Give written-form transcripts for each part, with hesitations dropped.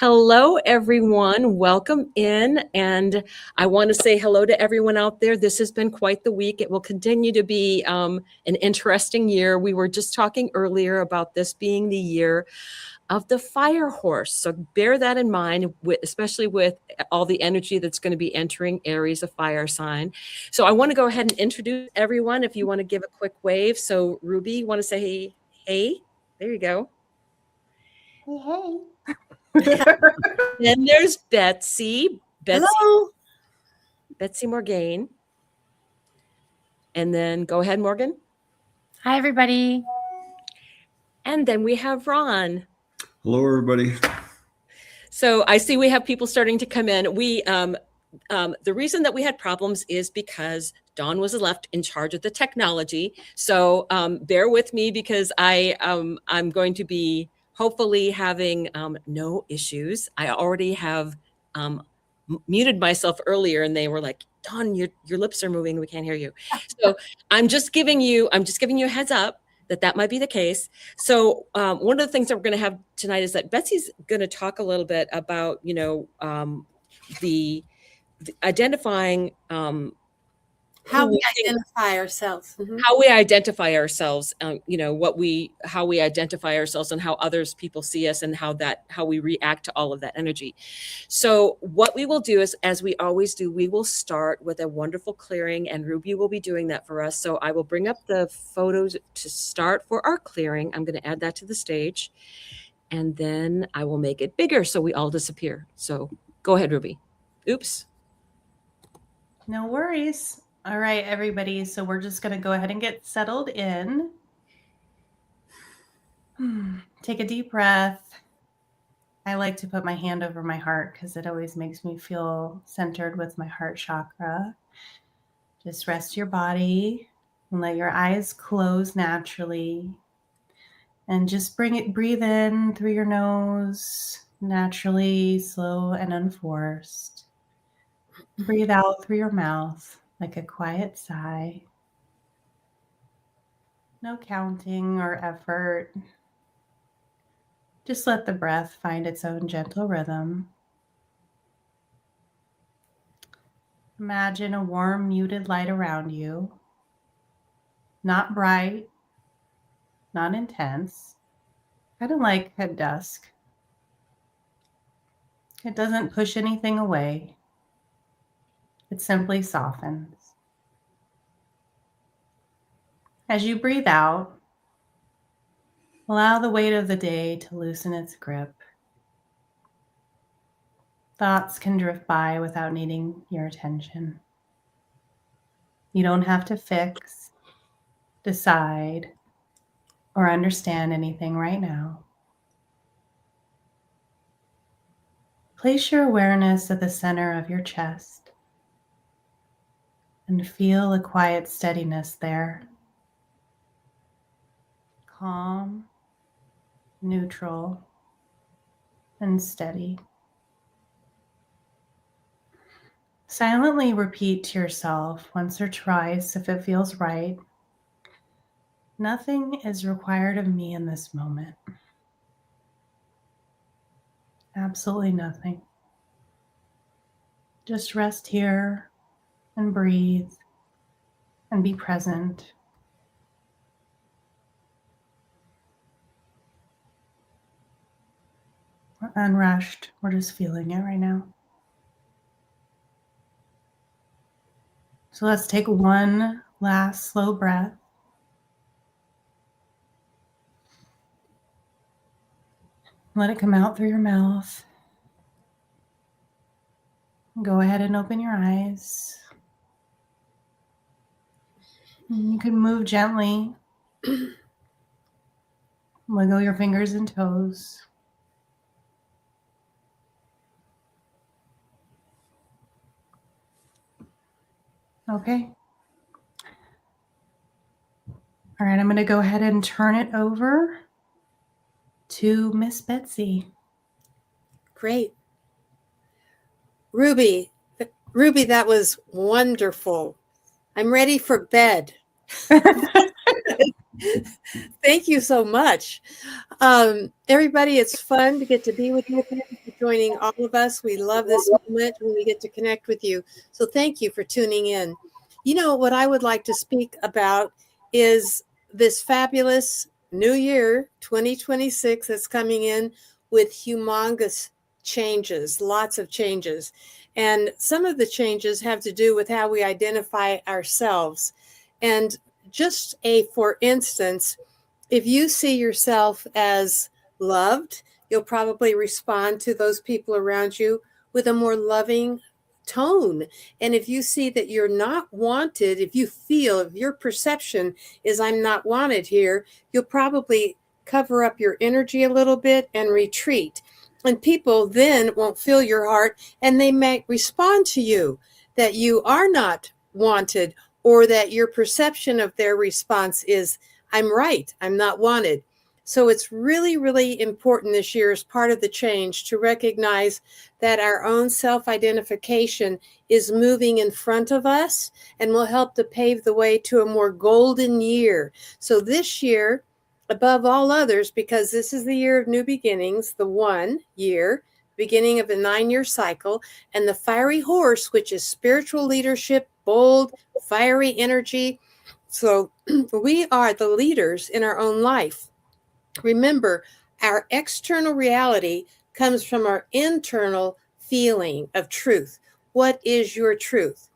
Hello, everyone. Welcome in. And I want to say hello to everyone out there. This has been quite the week. It will continue to be an interesting year. We were just talking earlier about this being the year of the fire horse. So bear that in mind, especially with all the energy that's going to be entering Aries, a fire sign. So I want to go ahead and introduce everyone. If you want to give a quick wave. So Ruby, you want to say hey? Hey, there you go. Hey, hey. Then there's Betsy. Hello. Betsy Morgaine. And then go ahead, Morgan. Hi, everybody. And then we have Ron. Hello, everybody. So I see we have people starting to come in. The reason that we had problems is because Dawn was left in charge of the technology. So bear with me because I'm going to be hopefully having no issues. I already have muted myself earlier and they were like, Dawn, your lips are moving. We can't hear you. So I'm just giving you a heads up that might be the case. So one of the things that we're going to have tonight is that Betsy's going to talk a little bit about, the identifying how we identify ourselves. Mm-hmm. How we identify ourselves, how we identify ourselves and how others people see us and how we react to all of that energy. So what we will do is, as we always do, we will start with a wonderful clearing, and Ruby will be doing that for us. So I will bring up the photos to start for our clearing. I'm going to add that to the stage, and then I will make it bigger so we all disappear. So go ahead, Ruby. Oops. No worries. All right, everybody. So we're just going to go ahead and get settled in. Take a deep breath. I like to put my hand over my heart because it always makes me feel centered with my heart chakra. Just rest your body and let your eyes close naturally. And just breathe in through your nose, naturally, slow and unforced. Breathe out through your mouth like a quiet sigh. No counting or effort. Just let the breath find its own gentle rhythm. Imagine a warm, muted light around you. Not bright, not intense, kind of like at dusk. It doesn't push anything away. It simply softens. As you breathe out, allow the weight of the day to loosen its grip. Thoughts can drift by without needing your attention. You don't have to fix, decide, or understand anything right now. Place your awareness at the center of your chest and feel a quiet steadiness there. Calm, neutral, and steady. Silently repeat to yourself once or twice if it feels right. Nothing is required of me in this moment. Absolutely nothing. Just rest here and breathe and be present. We're unrushed. We're just feeling it right now. So let's take one last slow breath. Let it come out through your mouth. Go ahead and open your eyes. You can move gently. Wiggle your fingers and toes. Okay. All right, I'm going to go ahead and turn it over to Miss Betsy. Great. Ruby, that was wonderful. I'm ready for bed. Thank you so much. Everybody, it's fun to get to be with you again. joining all of us. We love this moment when we get to connect with you. So thank you for tuning in. You know, what I would like to speak about is this fabulous new year, 2026, that's coming in with humongous changes, lots of changes. And some of the changes have to do with how we identify ourselves. And just for instance, if you see yourself as loved, you'll probably respond to those people around you with a more loving tone. And if you see that you're not wanted, if your perception is I'm not wanted here, you'll probably cover up your energy a little bit and retreat. And people then won't feel your heart, and they might respond to you that you are not wanted, or that your perception of their response is I'm right, I'm not wanted. So it's really, really important this year as part of the change to recognize that our own self-identification is moving in front of us and will help to pave the way to a more golden year. So this year, above all others, because this is the year of new beginnings, the 1 year, beginning of a 9-year cycle, and the fiery horse, which is spiritual leadership, bold, fiery energy. So we are the leaders in our own life. Remember, our external reality comes from our internal feeling of truth. What is your truth?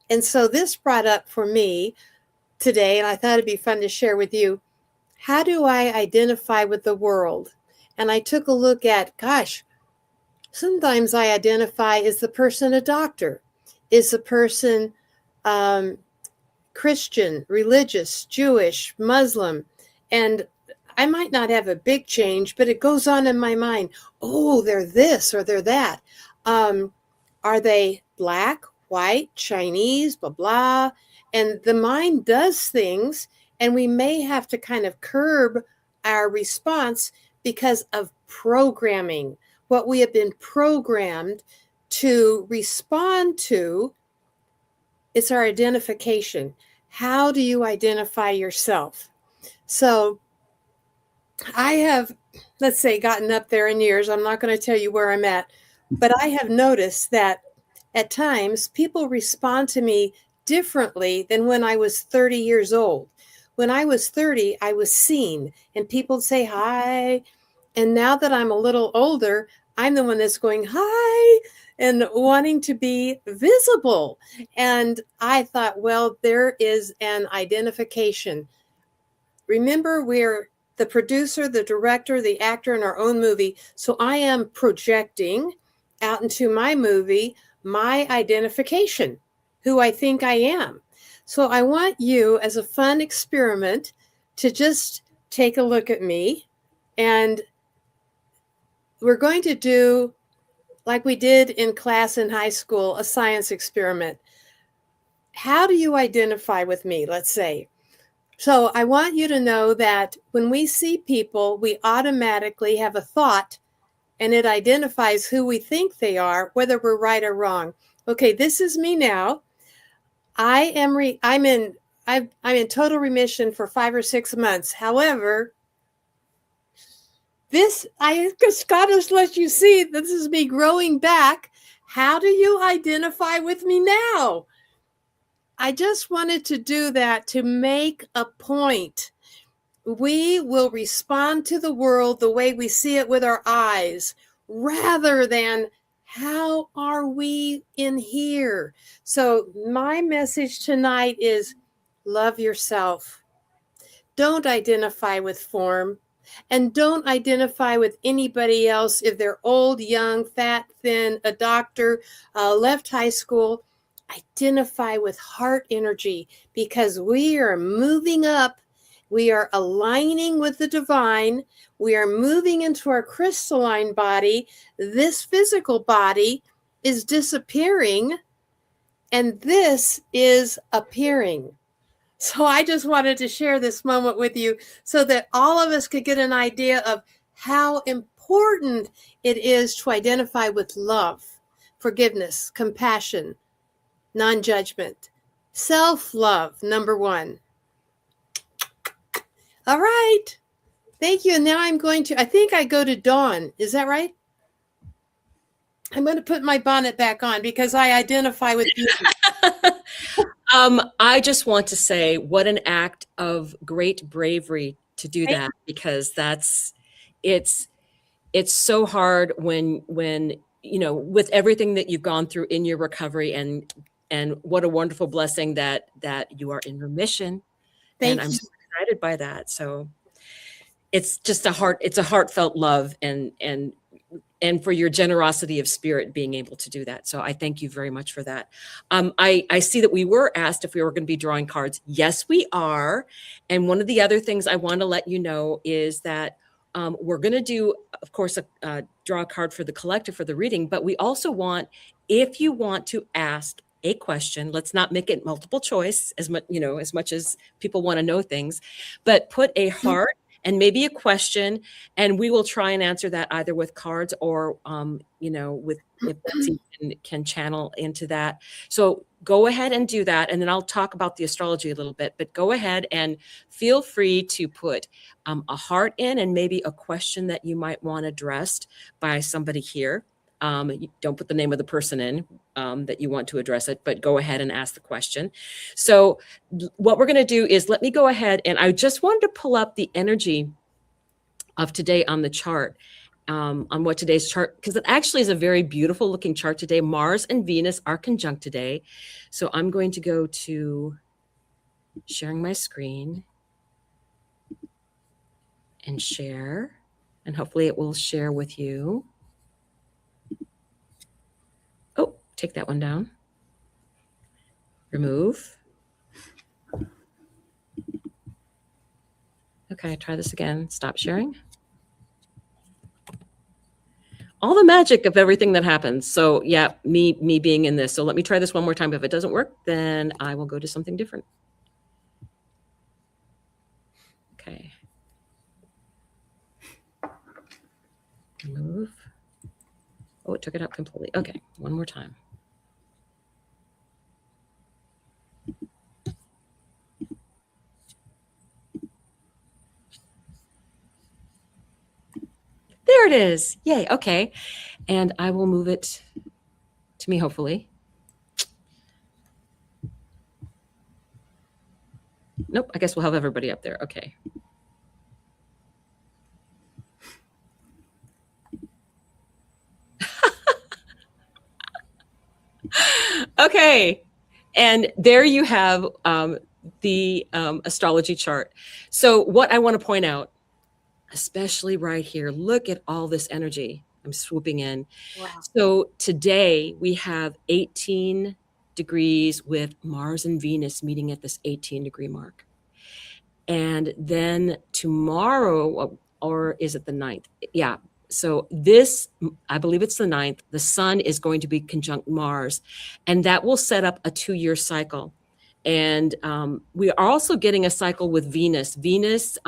And so this brought up for me today, and I thought it'd be fun to share with you, how do I identify with the world? And I took a look at, gosh, sometimes I identify as the person a doctor, is the person Christian, religious, Jewish, Muslim, and I might not have a big change, but it goes on in my mind. Oh, they're this or they're that. Are they black, white, Chinese, blah, blah? And the mind does things, and we may have to kind of curb our response because of programming, what we have been programmed to respond to. It's our identification. How do you identify yourself? So I have, let's say, gotten up there in years. I'm not going to tell you where I'm at, but I have noticed that at times people respond to me differently than when I was 30 years old. When I was 30, I was seen and people would say hi. And now that I'm a little older, I'm the one that's going hi and wanting to be visible. And I thought, well, there is an identification. Remember, we're the producer, the director, the actor in our own movie. So I am projecting out into my movie my identification, who I think I am. So I want you, as a fun experiment, to just take a look at me. And we're going to do, like we did in class in high school, a science experiment. How do you identify with me, let's say? So I want you to know that when we see people, we automatically have a thought, and it identifies who we think they are, whether we're right or wrong. Okay, this is me now. I'm in total remission for 5 or 6 months. However, I just got to let you see this is me growing back. How do you identify with me now? I just wanted to do that to make a point. We will respond to the world the way we see it with our eyes, rather than how are we in here? So my message tonight is love yourself. Don't identify with form, and don't identify with anybody else if they're old, young, fat, thin, a doctor, left high school. Identify with heart energy, because we are moving up. We are aligning with the divine. We are moving into our crystalline body. This physical body is disappearing, and this is appearing. So I just wanted to share this moment with you so that all of us could get an idea of how important it is to identify with love, forgiveness, compassion, non-judgment, self-love, number 1. All right. Thank you. And now I think I go to Dawn. Is that right? I'm going to put my bonnet back on because I identify with you. I just want to say what an act of great bravery to do that, because it's so hard when with everything that you've gone through in your recovery, and what a wonderful blessing that you are in remission. Thank I'm you. so excited by that. So it's just it's a heartfelt love, and for your generosity of spirit being able to do that. So I thank you very much for that. I see that we were asked if we were going to be drawing cards. Yes, we are. And one of the other things I want to let you know is that we're going to do, of course, draw a card for the collective for the reading, but we also want, if you want to ask a question, let's not make it multiple choice as much as people want to know things, but put a heart and maybe a question, and we will try and answer that either with cards or, with if Betsy can channel into that. So go ahead and do that, and then I'll talk about the astrology a little bit. But go ahead and feel free to put a heart in, and maybe a question that you might want addressed by somebody here. You don't put the name of the person in that you want to address it, but go ahead and ask the question. So what we're going to do is, let me go ahead, and I just wanted to pull up the energy of today on the chart, on what today's chart, because it actually is a very beautiful looking chart today. Mars and Venus are conjunct today. So I'm going to go to sharing my screen and share, and hopefully it will share with you. Oh, take that one down. Remove. Okay, try this again. Stop sharing. All the magic of everything that happens. So yeah, me being in this. So let me try this one more time. If it doesn't work, then I will go to something different. Okay. Remove. Oh, it took it out completely. Okay, one more time. There it is. Yay. Okay. And I will move it to me, hopefully. Nope. I guess we'll have everybody up there. Okay. Okay. And there you have the astrology chart. So what I want to point out, especially right here, look at all this energy I'm swooping in. Wow. So today we have 18 degrees with Mars and Venus meeting at this 18-degree mark. And then tomorrow, or is it the 9th? Yeah. So this, I believe it's the 9th, the sun is going to be conjunct Mars, and that will set up a 2-year cycle. And we are also getting a cycle with Venus. Venus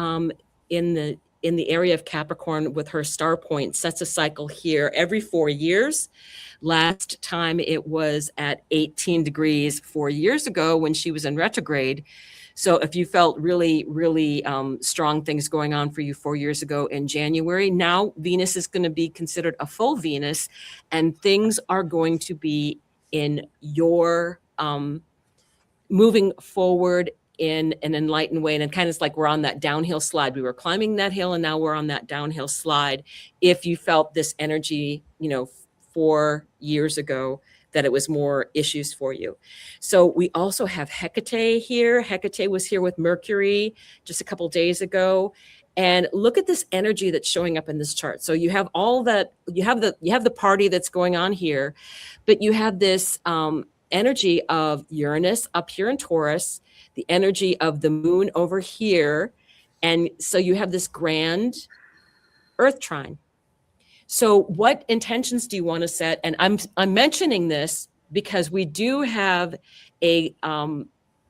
in the area of Capricorn with her star point sets a cycle here every 4 years. Last time it was at 18 degrees 4 years ago when she was in retrograde. So if you felt really, really strong things going on for you 4 years ago in January, now Venus is going to be considered a full Venus, and things are going to be in your moving forward in an enlightened way. And it kind of like we're on that downhill slide. We were climbing that hill, and now we're on that downhill slide. If you felt this energy, 4 years ago, that it was more issues for you. So we also have Hecate here. Hecate was here with Mercury just a couple days ago. And look at this energy that's showing up in this chart. So you have all that, you have the party that's going on here, but you have this energy of Uranus up here in Taurus, the energy of the moon over here. And so you have this grand Earth trine. So what intentions do you want to set? And I'm mentioning this because we do have a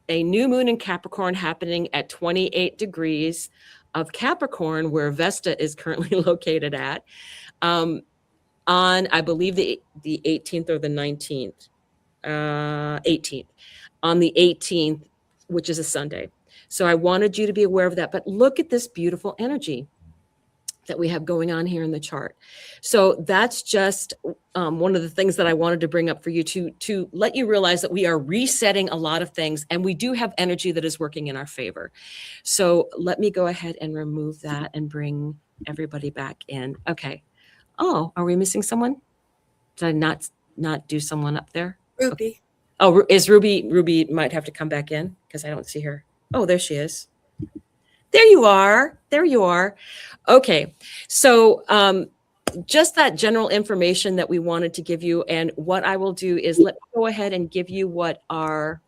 new moon in Capricorn happening at 28 degrees of Capricorn, where Vesta is currently located at, on, I believe, the 18th or the 19th, 18th, on the 18th, which is a Sunday. So I wanted you to be aware of that. But look at this beautiful energy. that we have going on here in the chart. So that's just one of the things that I wanted to bring up for you to let you realize that we are resetting a lot of things, and we do have energy that is working in our favor. So let me go ahead and remove that and bring everybody back in. Okay. Oh, are we missing someone? Did I not do someone up there? Ruby. Okay. Oh, is Ruby might have to come back in because I don't see her. Oh, there she is. There you are. There you are. Okay. So just that general information that we wanted to give you. And what I will do is let me go ahead and give you what our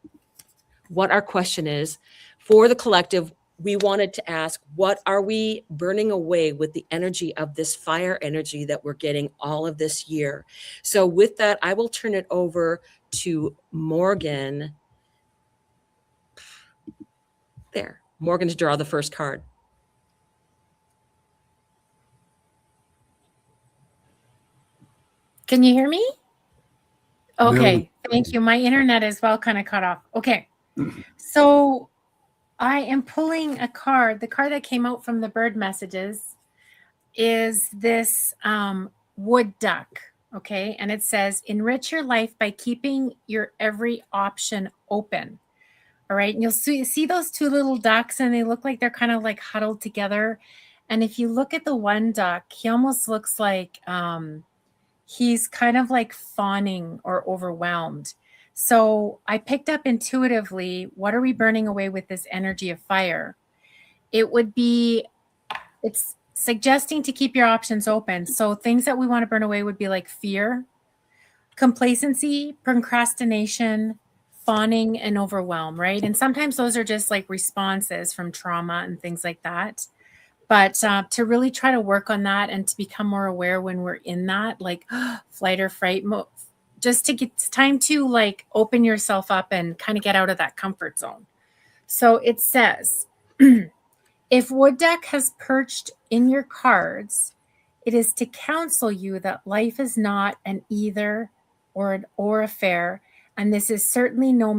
question is for the collective. We wanted to ask, what are we burning away with the energy of this fire energy that we're getting all of this year? So with that, I will turn it over to Morgan. There, Morgan, to draw the first card. Can you hear me? Okay, thank you. My internet is kind of cut off. Okay, so I am pulling a card. The card that came out from the bird messages is this wood duck. Okay, and it says, enrich your life by keeping your every option open. All right, and you'll see those two little ducks, and they look like they're kind of like huddled together. And if you look at the one duck, he almost looks like he's kind of like fawning or overwhelmed. So I picked up intuitively, what are we burning away with this energy of fire? It's suggesting to keep your options open. So things that we want to burn away would be like fear, complacency, procrastination, fawning, and overwhelm, right? And sometimes those are just like responses from trauma and things like that. But to really try to work on that and to become more aware when we're in that, like flight or fright mode, just to get, it's time to like open yourself up and kind of get out of that comfort zone. So it says, if wood duck has perched in your cards, it is to counsel you that life is not an either or an or affair, and this is certainly no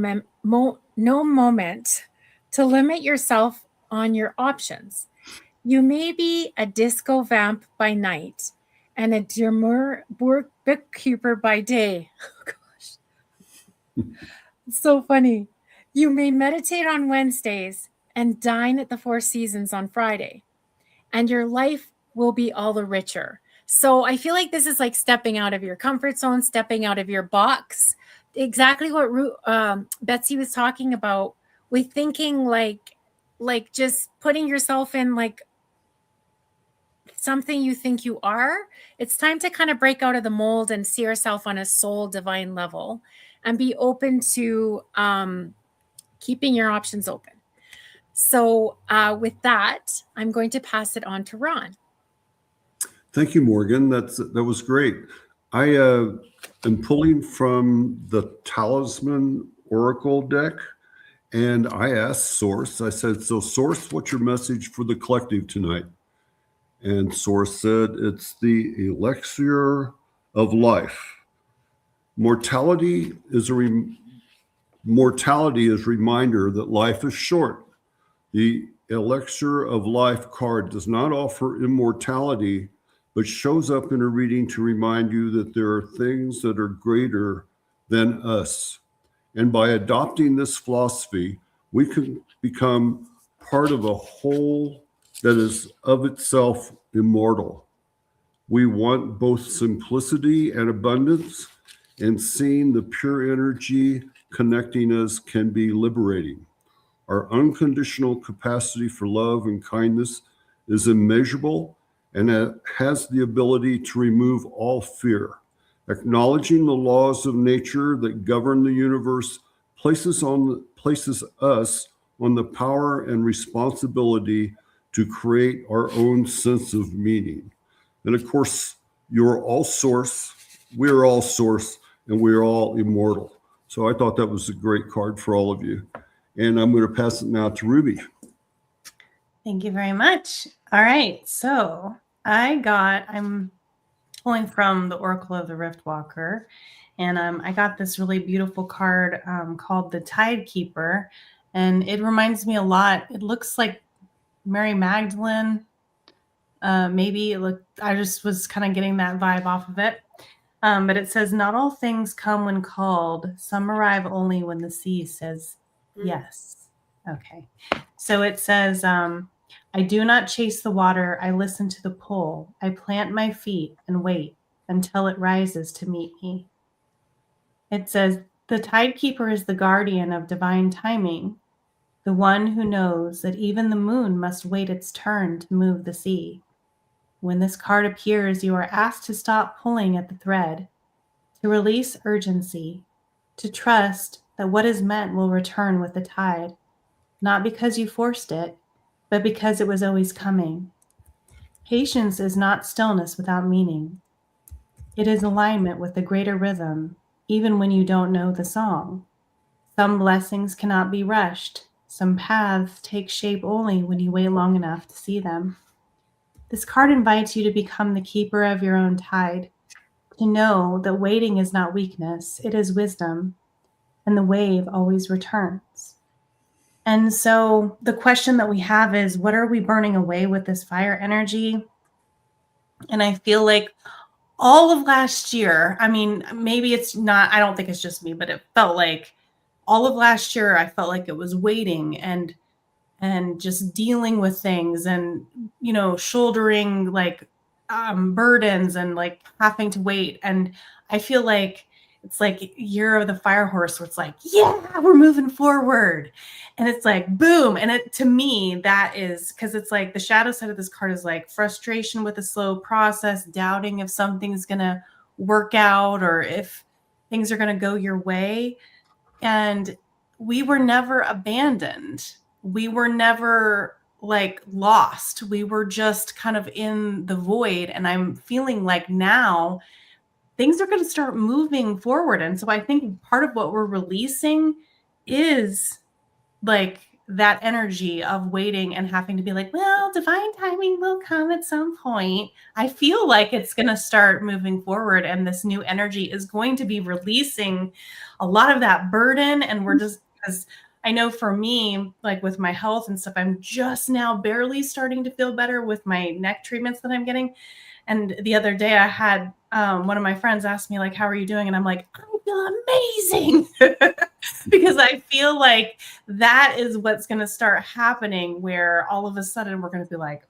moment to limit yourself on your options. You may be a disco vamp by night and a demure bookkeeper by day. Oh, gosh. It's so funny. You may meditate on Wednesdays and dine at the Four Seasons on Friday, and your life will be all the richer. So I feel like this is like stepping out of your comfort zone, stepping out of your box. Exactly what Betsy was talking about with thinking like just putting yourself in like something you think you are. It's time to kind of break out of the mold and see yourself on a soul divine level and be open to keeping your options open. So with that, I'm going to pass it on to Ron. Thank you, Morgan. That was great. I am pulling from the Talisman Oracle deck, and I asked Source, I said, so Source, what's your message for the collective tonight? And Source said, it's the elixir of life. Mortality is a reminder that life is short. The elixir of life card does not offer immortality, but shows up in a reading to remind you that there are things that are greater than us. And by adopting this philosophy, we can become part of a whole that is of itself immortal. We want both simplicity and abundance, and seeing the pure energy connecting us can be liberating. Our unconditional capacity for love and kindness is immeasurable, and it has the ability to remove all fear. Acknowledging the laws of nature that govern the universe places us on the power and responsibility to create our own sense of meaning. And of course, you're all source, we're all source, and we're all immortal. So I thought that was a great card for all of you. And I'm going to pass it now to Ruby. Thank you very much. All right. So I'm pulling from the Oracle of the Riftwalker, and I got this really beautiful card called the Tide Keeper, and it reminds me a lot. It looks like Mary Magdalene Maybe it looked, I just was kind of getting that vibe off of it. But it says, not all things come when called. Some arrive only when the sea says yes. Okay. So it says, I do not chase the water. I listen to the pull. I plant my feet and wait until it rises to meet me. It says, the tidekeeper is the guardian of divine timing, the one who knows that even the moon must wait its turn to move the sea. When this card appears, you are asked to stop pulling at the thread, to release urgency, to trust that what is meant will return with the tide, not because you forced it, but because it was always coming. Patience is not stillness without meaning. It is alignment with the greater rhythm, even when you don't know the song. Some blessings cannot be rushed. Some paths take shape only when you wait long enough to see them. This card invites you to become the keeper of your own tide, to know that waiting is not weakness, it is wisdom, and the wave always returns. And so the question that we have is, what are we burning away with this fire energy? And I feel like all of last year, I mean, maybe it's not, I don't think it's just me, but it felt like all of last year, I felt like it was waiting and just dealing with things and, you know, shouldering like burdens and like having to wait. And I feel like it's like year of the fire horse where it's like, yeah, we're moving forward. And it's like, boom. And it, to me, that is because it's like the shadow side of this card is like frustration with a slow process, doubting if something's going to work out or if things are going to go your way. And we were never abandoned. We were never like lost. We were just kind of in the void. And I'm feeling like now things are going to start moving forward. And so I think part of what we're releasing is like that energy of waiting and having to be like, well, divine timing will come at some point. I feel like it's going to start moving forward and this new energy is going to be releasing a lot of that burden. And we're just, because I know for me, like with my health and stuff, I'm just now barely starting to feel better with my neck treatments that I'm getting. And the other day I had one of my friends ask me like, how are you doing? And I'm like, I feel amazing because I feel like that is what's going to start happening where all of a sudden we're going to be like,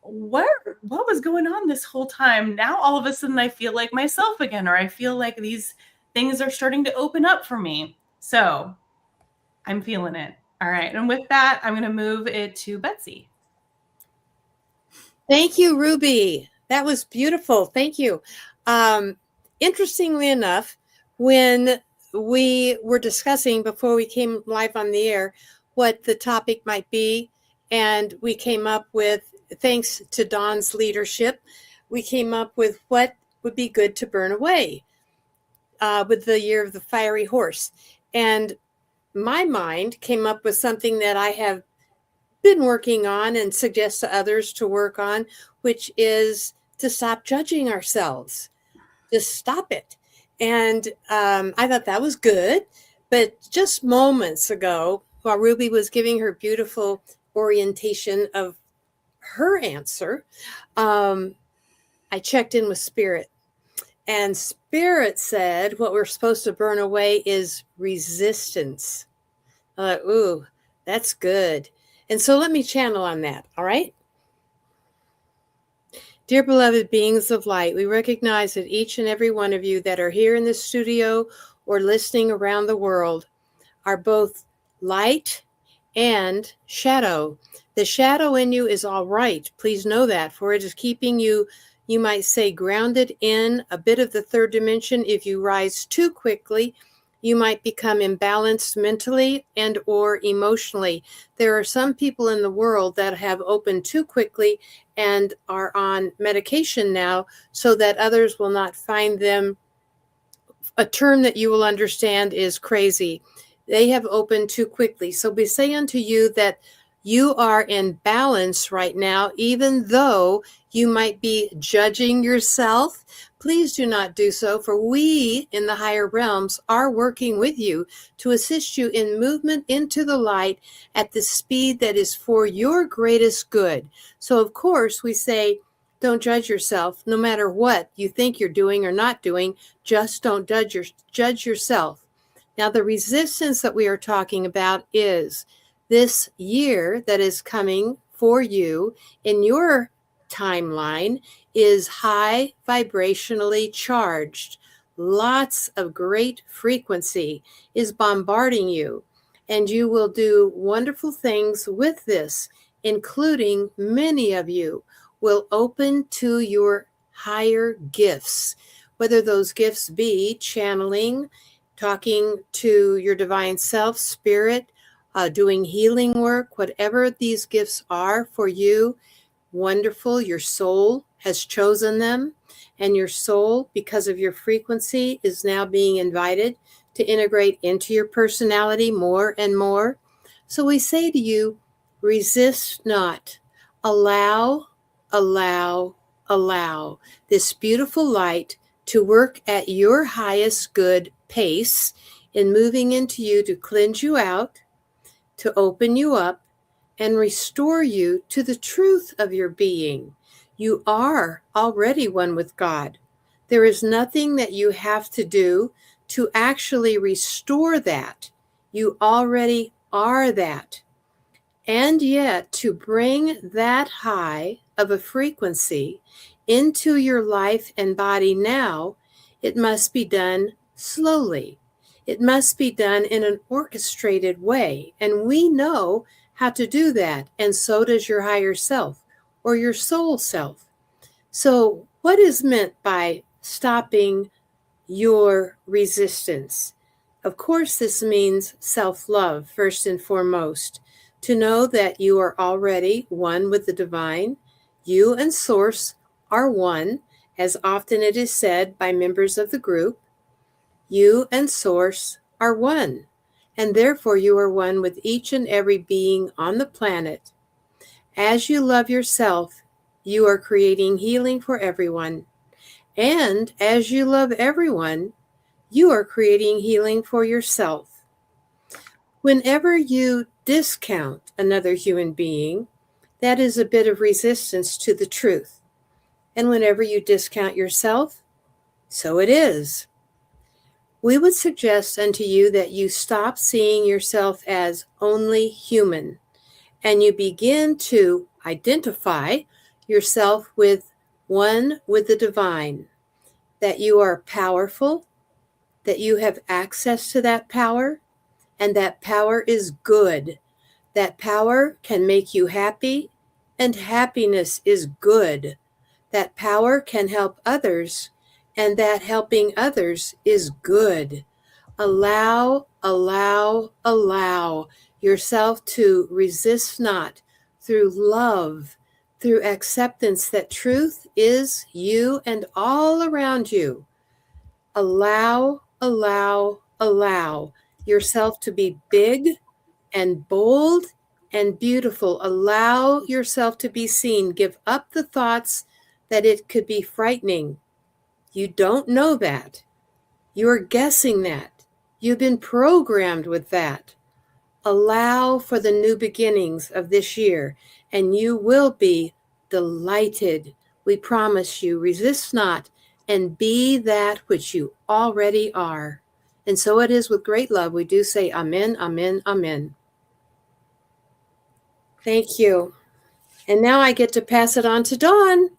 what was going on this whole time? Now, all of a sudden I feel like myself again, or I feel like these things are starting to open up for me. So I'm feeling it. All right. And with that, I'm going to move it to Betsy. Thank you, Ruby. That was beautiful. Thank you. Interestingly enough, when we were discussing before we came live on the air what the topic might be, and we came up with, thanks to Dawn's leadership, we came up with what would be good to burn away with the year of the fiery horse. And my mind came up with something that I have been working on and suggest to others to work on, which is to stop judging ourselves. Just stop it. And I thought that was good. But just moments ago, while Ruby was giving her beautiful orientation of her answer, I checked in with Spirit. And Spirit said what we're supposed to burn away is resistance. Ooh, that's good. And so let me channel on that, all right? Dear beloved beings of light, we recognize that each and every one of you that are here in the studio or listening around the world are both light and shadow. The shadow in you is all right. Please know that, for it is keeping you, you might say, grounded in a bit of the third dimension. If you rise too quickly, you might become imbalanced mentally and or emotionally. There are some people in the world that have opened too quickly and are on medication now so that others will not find them. A term that you will understand is crazy. They have opened too quickly. So we say unto you that you are in balance right now, even though you might be judging yourself. please do not do so, for we in the higher realms are working with you to assist you in movement into the light at the speed that is for your greatest good. So, of course, we say, don't judge yourself, no matter what you think you're doing or not doing. Just don't judge yourself. Now, the resistance that we are talking about is this year that is coming for you in your timeline is high vibrationally charged. Lots of great frequency is bombarding you, and you will do wonderful things with this, including many of you will open to your higher gifts, whether those gifts be channeling, talking to your divine self, spirit, doing healing work, whatever these gifts are for you. Wonderful. Your soul has chosen them, and your soul, because of your frequency, is now being invited to integrate into your personality more and more. So we say to you, resist not. Allow this beautiful light to work at your highest good pace in moving into you to cleanse you out, to open you up, and restore you to the truth of your being. You are already one with God. There is nothing that you have to do to actually restore that. You already are that. And yet, to bring that high of a frequency into your life and body now, it must be done slowly. It must be done in an orchestrated way. And we know how to do that, and so does your higher self or your soul self. So what is meant by stopping your resistance? Of course, this means self-love, first and foremost, to know that you are already one with the divine. You and Source are one, as often it is said by members of the group. You and Source are one, and therefore you are one with each and every being on the planet. As you love yourself, you are creating healing for everyone. And as you love everyone, you are creating healing for yourself. Whenever you discount another human being, that is a bit of resistance to the truth. And whenever you discount yourself, so it is. We would suggest unto you that you stop seeing yourself as only human, and you begin to identify yourself with one with the divine, that you are powerful, that you have access to that power, and that power is good. That power can make you happy, and happiness is good. That power can help others, and that helping others is good. Allow yourself to resist not through love, through acceptance that truth is you and all around you. Allow yourself to be big and bold and beautiful. Allow yourself to be seen. Give up the thoughts that it could be frightening. You don't know that. You're guessing that. You've been programmed with that. Allow for the new beginnings of this year, and you will be delighted. We promise you. Resist not, and be that which you already are. And so it is with great love. We do say amen, amen, amen. Thank you. And now I get to pass it on to Dawn.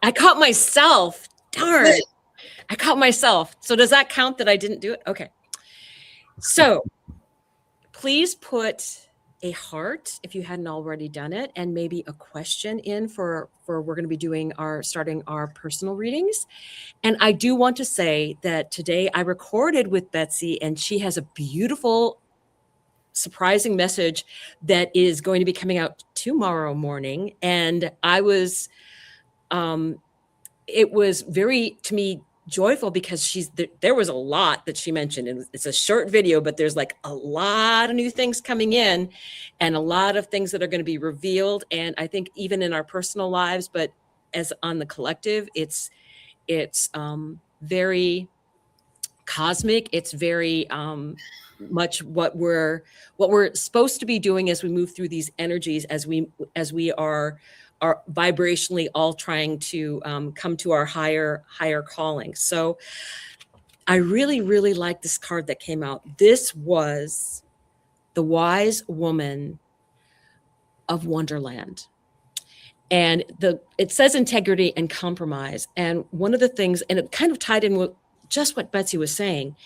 I caught myself. Darn. I caught myself. So does that count that I didn't do it? Okay. So please put a heart if you hadn't already done it, and maybe a question in for we're going to be starting our personal readings. And I do want to say that today I recorded with Betsy, and she has a beautiful, surprising message that is going to be coming out tomorrow morning. And it was very, to me, joyful because there was a lot that she mentioned, and it's a short video, but there's like a lot of new things coming in and a lot of things that are going to be revealed. And I think even in our personal lives, but as on the collective, it's very cosmic. It's very much what we're supposed to be doing as we move through these energies, as we are vibrationally all trying to come to our higher calling. So I really, really like this card that came out. This was the Wise Woman of Wonderland. And it says integrity and compromise. And one of the things, and it kind of tied in with just what Betsy was saying,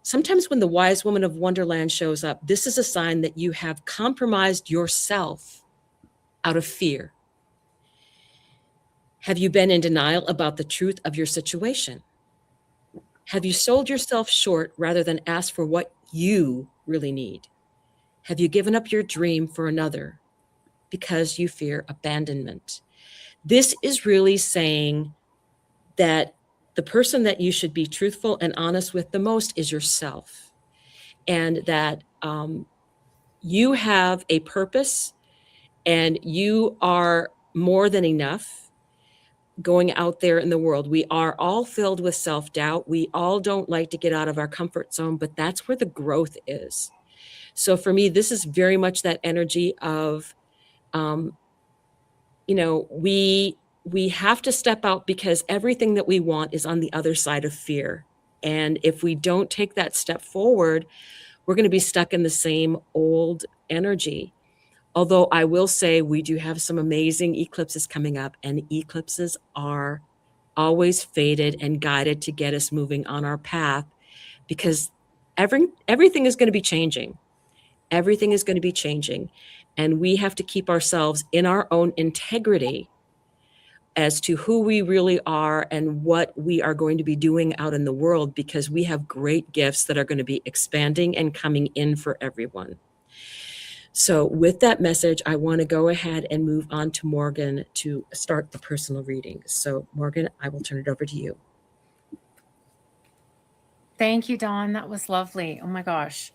sometimes when the Wise Woman of Wonderland shows up, this is a sign that you have compromised yourself out of fear. Have you been in denial about the truth of your situation? Have you sold yourself short rather than ask for what you really need? Have you given up your dream for another because you fear abandonment? This is really saying that the person that you should be truthful and honest with the most is yourself, and that you have a purpose and you are more than enough going out there in the world. We are all filled with self-doubt. We all don't like to get out of our comfort zone, but that's where the growth is. So for me, this is very much that energy of, we have to step out because everything that we want is on the other side of fear. And if we don't take that step forward, we're going to be stuck in the same old energy. Although I will say we do have some amazing eclipses coming up, and eclipses are always fated and guided to get us moving on our path, because everything is going to be changing. Everything is going to be changing. And we have to keep ourselves in our own integrity as to who we really are and what we are going to be doing out in the world, because we have great gifts that are going to be expanding and coming in for everyone. So with that message, I want to go ahead and move on to Morgan to start the personal reading. So Morgan, I will turn it over to you. Thank you, Dawn. That was lovely. Oh my gosh.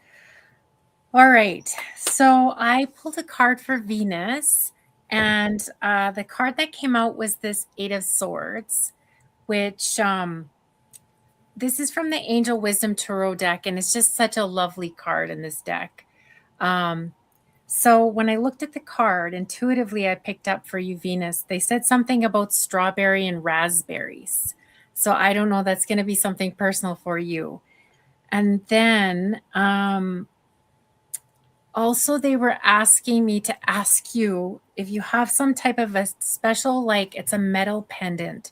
All right. So I pulled a card for Venus, and the card that came out was this Eight of Swords, which this is from the Angel Wisdom Tarot deck, and it's just such a lovely card in this deck. So when I looked at the card, intuitively I picked up for you, Venus, they said something about strawberry and raspberries. So I don't know, that's going to be something personal for you. And then also they were asking me to ask you if you have some type of a special, like it's a metal pendant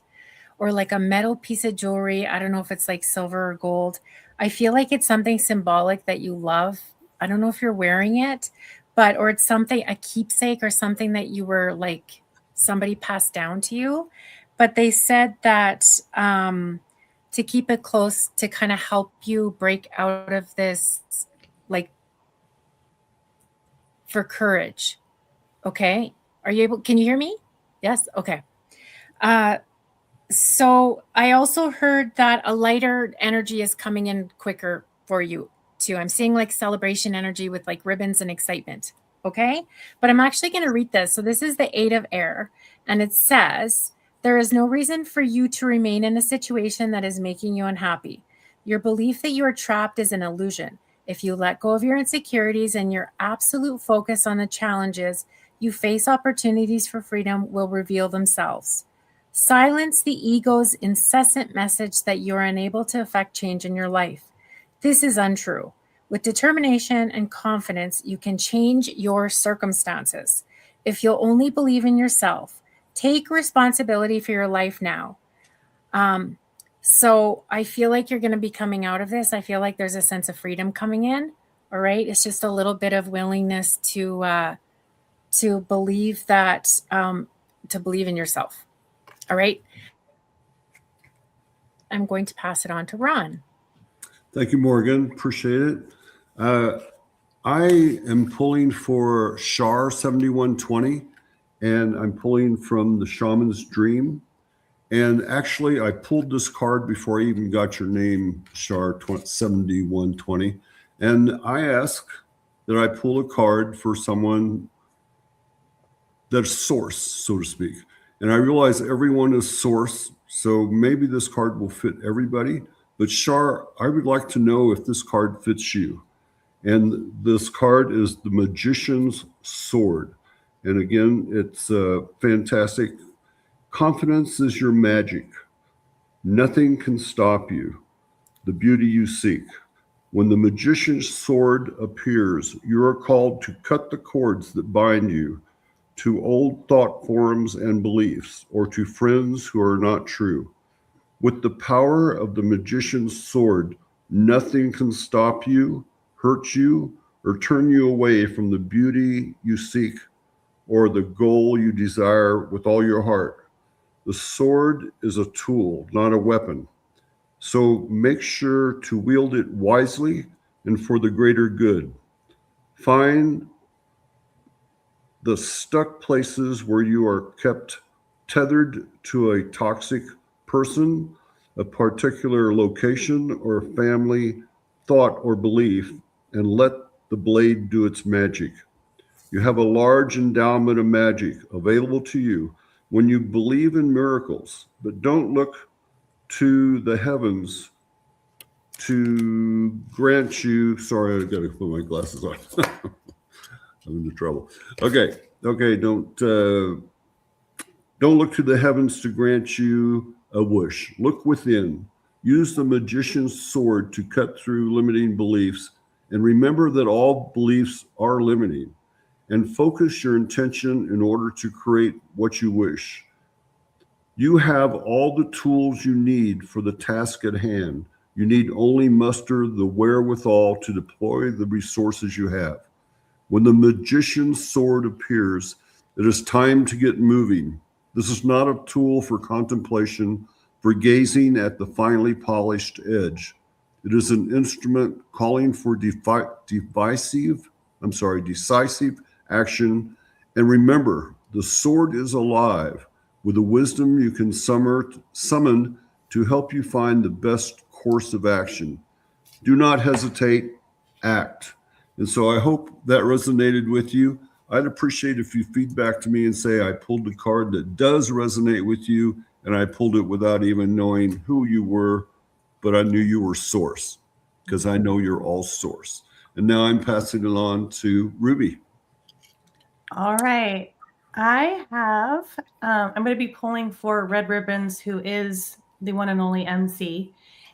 or like a metal piece of jewelry. I don't know if it's like silver or gold. I feel like it's something symbolic that you love. I don't know if you're wearing it, but, or it's something, a keepsake or something that you were like, somebody passed down to you. But they said that to keep it close to kind of help you break out of this, like for courage. Okay. Are you able, can you hear me? Yes. Okay. So I also heard that a lighter energy is coming in quicker for you too. I'm seeing like celebration energy with like ribbons and excitement. Okay. But I'm actually going to read this. So this is the Eight of Air, and it says, there is no reason for you to remain in a situation that is making you unhappy. Your belief that you are trapped is an illusion. If you let go of your insecurities and your absolute focus on the challenges you face, opportunities for freedom will reveal themselves. Silence the ego's incessant message that you are unable to affect change in your life. This is untrue. With determination and confidence, you can change your circumstances. If you'll only believe in yourself, take responsibility for your life now. So I feel like you're going to be coming out of this. I feel like there's a sense of freedom coming in. All right. It's just a little bit of willingness to believe that, to believe in yourself. All right. I'm going to pass it on to Ron. Thank you, Morgan. Appreciate it. I am pulling for Shar 7120, and I'm pulling from the Shaman's Dream. And actually, I pulled this card before I even got your name, Shar 7120. And I ask that I pull a card for someone that's source, so to speak. And I realize everyone is source, so maybe this card will fit everybody. But Shar, I would like to know if this card fits you. And this card is the Magician's Sword. And again, it's fantastic. Confidence is your magic. Nothing can stop you. The beauty you seek. When the Magician's Sword appears, you are called to cut the cords that bind you to old thought forms and beliefs, or to friends who are not true. With the power of the Magician's Sword, nothing can stop you, hurt you, or turn you away from the beauty you seek or the goal you desire with all your heart. The sword is a tool, not a weapon. So make sure to wield it wisely and for the greater good. Find the stuck places where you are kept tethered to a toxic person, a particular location or family thought or belief, and let the blade do its magic. You have a large endowment of magic available to you when you believe in miracles, but don't look to the heavens to grant you. Sorry, I got to put my glasses on. I'm into trouble. Okay. Don't look to the heavens to grant you a wish. Look within. Use the Magician's Sword to cut through limiting beliefs, and remember that all beliefs are limiting. And focus your intention in order to create what you wish. You have all the tools you need for the task at hand. You need only muster the wherewithal to deploy the resources you have. When the Magician's Sword appears, it is time to get moving. This is not a tool for contemplation, for gazing at the finely polished edge. It is an instrument calling for decisive action. And remember, the sword is alive with the wisdom you can summon to help you find the best course of action. Do not hesitate, act. And so I hope that resonated with you. I'd appreciate if you feedback to me and say, I pulled the card that does resonate with you, and I pulled it without even knowing who you were, but I knew you were source, because I know you're all source. And now I'm passing it on to Ruby. All right. I have, I'm going to be pulling for Red Ribbons, who is the one and only MC.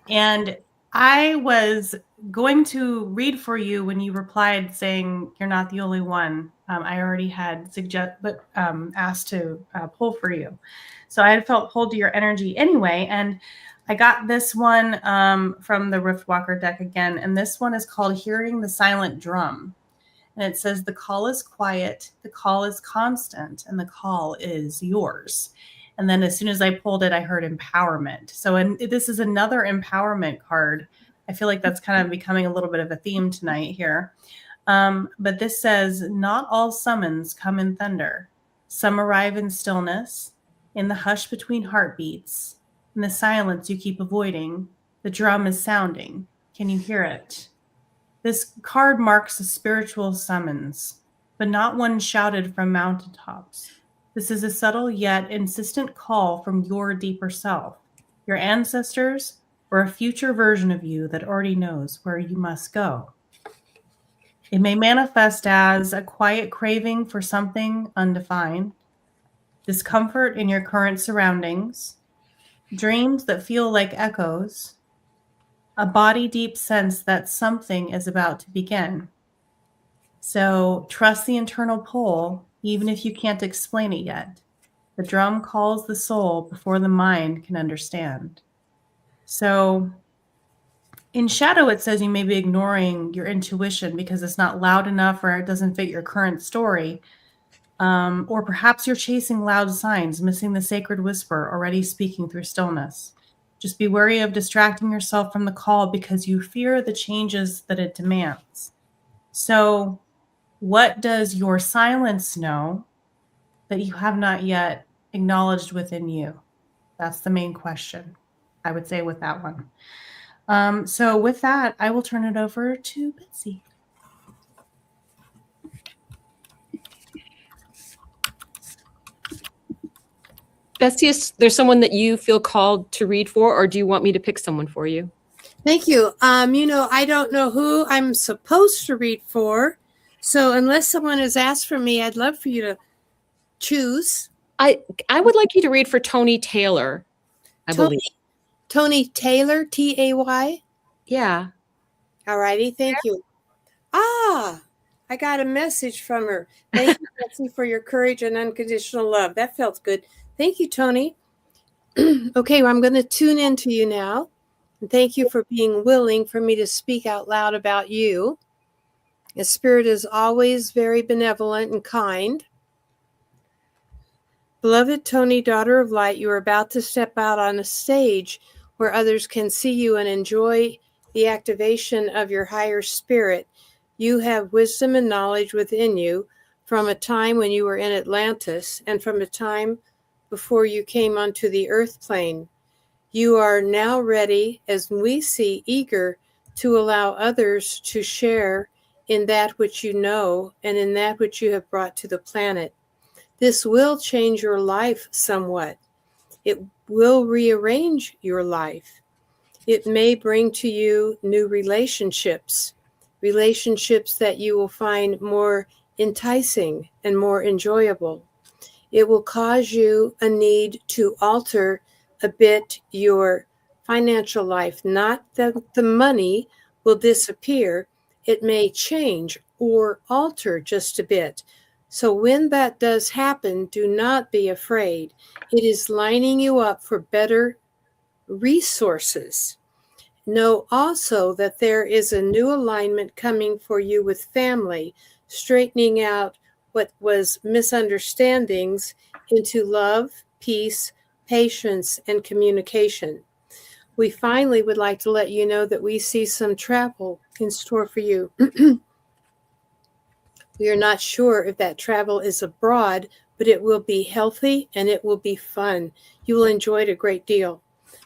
And I was going to read for you when you replied saying you're not the only one. I already had asked to pull for you. So I had felt pulled to your energy anyway. And I got this one from the Riftwalker deck again. And this one is called Hearing the Silent Drum. And it says, the call is quiet, the call is constant, and the call is yours. And then as soon as I pulled it, I heard empowerment. So this is another empowerment card. I feel like that's kind of becoming a little bit of a theme tonight here. But this says, not all summons come in thunder. Some arrive in stillness, in the hush between heartbeats, in the silence you keep avoiding. The drum is sounding. Can you hear it? This card marks a spiritual summons, but not one shouted from mountaintops. This is a subtle yet insistent call from your deeper self, your ancestors, or a future version of you that already knows where you must go. It may manifest as a quiet craving for something undefined, discomfort in your current surroundings, dreams that feel like echoes, a body deep sense that something is about to begin. So trust the internal pull, even if you can't explain it yet. The drum calls the soul before the mind can understand. So in shadow, it says you may be ignoring your intuition because it's not loud enough or it doesn't fit your current story. Or perhaps you're chasing loud signs, missing the sacred whisper already speaking through stillness. Just be wary of distracting yourself from the call because you fear the changes that it demands. So what does your silence know that you have not yet acknowledged within you? That's the main question, I would say, with that one. So with that, I will turn it over to Betsy. Betsy, is there someone that you feel called to read for, or do you want me to pick someone for you? Thank you. I don't know who I'm supposed to read for. So unless someone has asked for me, I'd love for you to choose. I would like you to read for Tony Taylor, I believe. Tony Taylor, Tay. Yeah. All righty. Thank you. Ah, I got a message from her. Thank you, Betsy, for your courage and unconditional love. That felt good. Thank you, Tony. Okay, well, I'm going to tune into you now. And thank you for being willing for me to speak out loud about you. The Spirit is always very benevolent and kind. Beloved Tony, daughter of light, you are about to step out on a stage where others can see you and enjoy the activation of your higher spirit. You have wisdom and knowledge within you from a time when you were in Atlantis and from a time before you came onto the earth plane. You are now ready, as we see, eager to allow others to share in that which you know and in that which you have brought to the planet. This will change your life somewhat. It will rearrange your life. It may bring to you new relationships that you will find more enticing and more enjoyable. It will cause you a need to alter a bit your financial life. Not that the money will disappear. It may change or alter just a bit. So when that does happen, do not be afraid. It is lining you up for better resources. Know also that there is a new alignment coming for you with family, straightening out what was misunderstandings into love, peace, patience, and communication. We finally would like to let you know that we see some travel in store for you. We are not sure if that travel is abroad, but it will be healthy and it will be fun. You will enjoy it a great deal.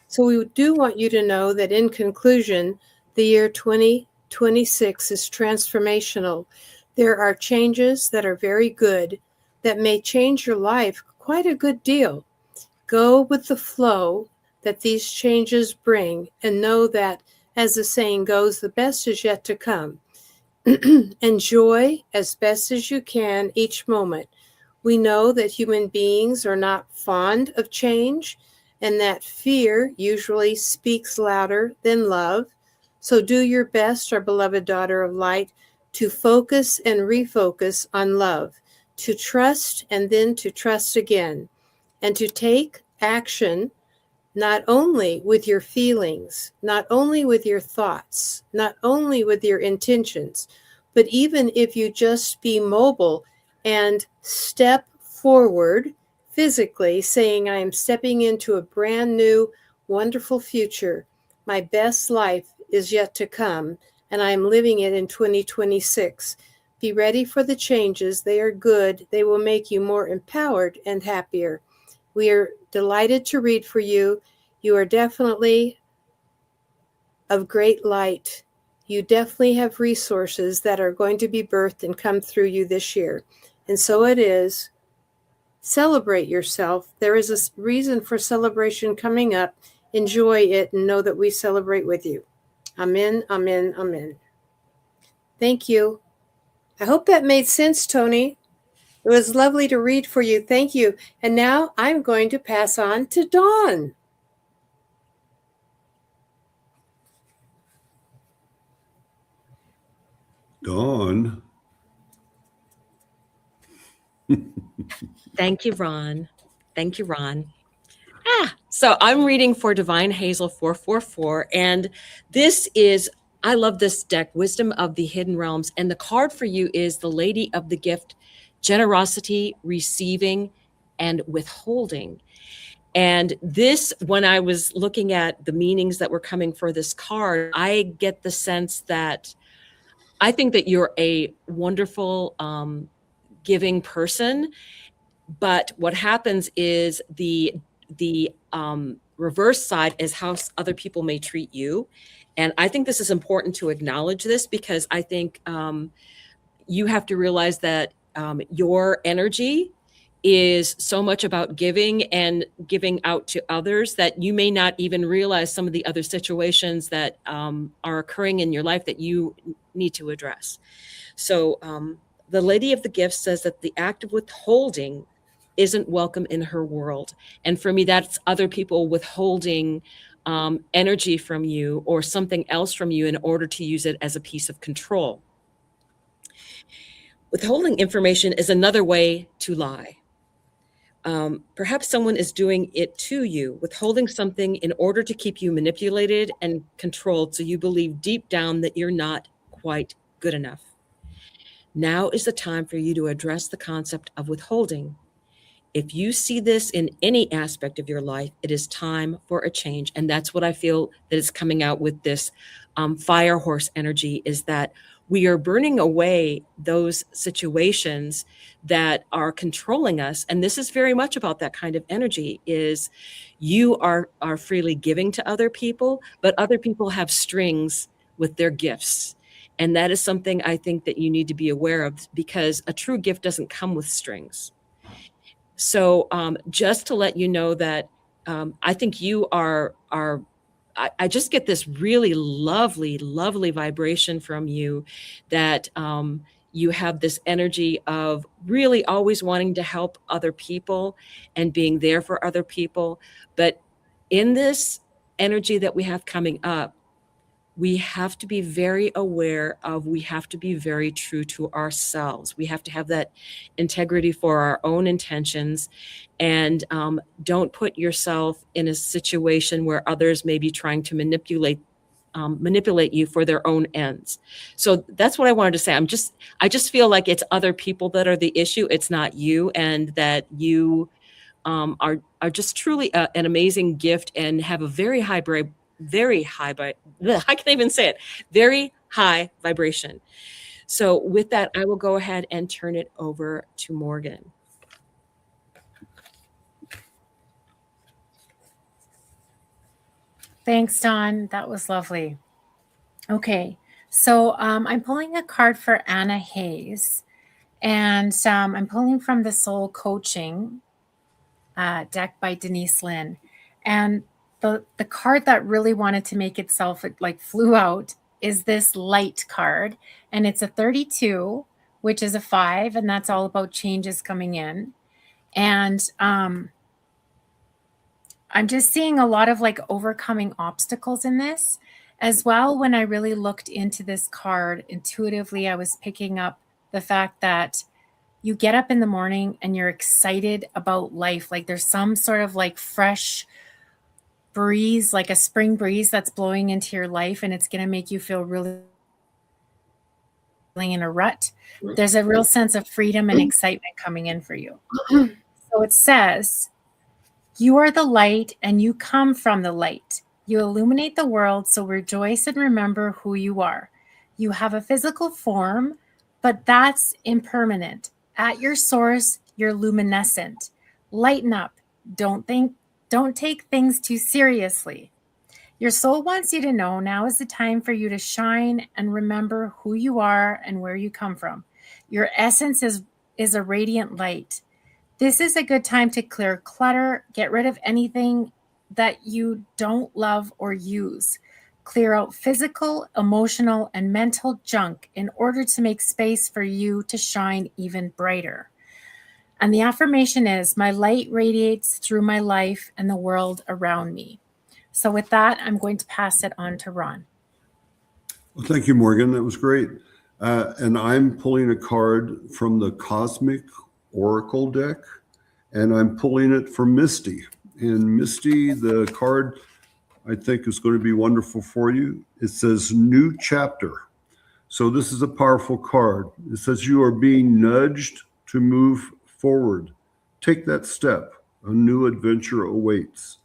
So we do want you to know that in conclusion, the year 2026 is transformational. There are changes that are very good that may change your life quite a good deal. Go with the flow that these changes bring and know that, as the saying goes, the best is yet to come. Enjoy as best as you can each moment. We know that human beings are not fond of change and that fear usually speaks louder than love. So do your best, our beloved daughter of light, to focus and refocus on love, to trust and then to trust again, and to take action not only with your feelings, not only with your thoughts, not only with your intentions, but even if you just be mobile and step forward physically, saying, I am stepping into a brand new, wonderful future. My best life is yet to come, and I am living it in 2026. Be ready for the changes. They are good. They will make you more empowered and happier. We are delighted to read for you. You are definitely of great light. You definitely have resources that are going to be birthed and come through you this year. And so it is. Celebrate yourself. There is a reason for celebration coming up. Enjoy it and know that we celebrate with you. Amen, amen, amen. Thank you. I hope that made sense, Tony. It was lovely to read for you. Thank you. And now I'm going to pass on to Dawn. Dawn. Thank you, Ron. Thank you, Ron. So I'm reading for Divine Hazel 444. And this is, I love this deck, Wisdom of the Hidden Realms. And the card for you is the Lady of the Gift, Generosity, Receiving, and Withholding. And this, when I was looking at the meanings that were coming for this card, I get the sense that I think that you're a wonderful giving person. But what happens is the reverse side is how other people may treat you. And I think this is important to acknowledge this, because I think you have to realize that your energy is so much about giving and giving out to others that you may not even realize some of the other situations that are occurring in your life that you need to address. So the Lady of the Gifts says that the act of withholding isn't welcome in her world. And for me, that's other people withholding energy from you or something else from you in order to use it as a piece of control. Withholding information is another way to lie. Perhaps someone is doing it to you, withholding something in order to keep you manipulated and controlled, so you believe deep down that you're not quite good enough. Now is the time for you to address the concept of withholding. If you see this in any aspect of your life, it is time for a change. And that's what I feel that is coming out with this fire horse energy, is that we are burning away those situations that are controlling us. And this is very much about that kind of energy, is you are freely giving to other people, but other people have strings with their gifts. And that is something I think that you need to be aware of, because a true gift doesn't come with strings. So just to let you know that I think you are I just get this really lovely, lovely vibration from you, that you have this energy of really always wanting to help other people and being there for other people. But in this energy that we have coming up, we have to be very aware of, we have to be very true to ourselves. We have to have that integrity for our own intentions, and don't put yourself in a situation where others may be trying to manipulate you for their own ends. So that's what I wanted to say. I just feel like it's other people that are the issue. It's not you, and that you are just truly an amazing gift and have a very high I can't even say it, very high vibration. So with that, I will go ahead and turn it over to Morgan. Thanks, Dawn. That was lovely. Okay, so I'm pulling a card for Anna Hayes, and I'm pulling from the Soul Coaching deck by Denise Lynn. And the card that really wanted to make itself, it like flew out, is this light card. And it's a 32, which is a 5, and that's all about changes coming in. And I'm just seeing a lot of like overcoming obstacles in this as well. When I really looked into this card intuitively, I was picking up the fact that you get up in the morning and you're excited about life. Like there's some sort of like fresh breeze, like a spring breeze that's blowing into your life, and it's going to make you feel really in a rut. There's a real sense of freedom and excitement coming in for you. So it says, you are the light and you come from the light. You illuminate the world, so rejoice and remember who you are. You have a physical form, but that's impermanent. At your source, you're luminescent. Lighten up. Don't take things too seriously. Your soul wants you to know now is the time for you to shine and remember who you are and where you come from. Your essence is a radiant light. This is a good time to clear clutter, get rid of anything that you don't love or use. Clear out physical, emotional, and mental junk in order to make space for you to shine even brighter. And the affirmation is, my light radiates through my life and the world around me. So with that, I'm going to pass it on to Ron. Well, thank you, Morgan. That was great. And I'm pulling a card from the Cosmic Oracle deck, and I'm pulling it from Misty. And Misty, the card I think is going to be wonderful for you. It says new chapter. So this is a powerful card. It says you are being nudged to move forward. Take that step. A new adventure awaits.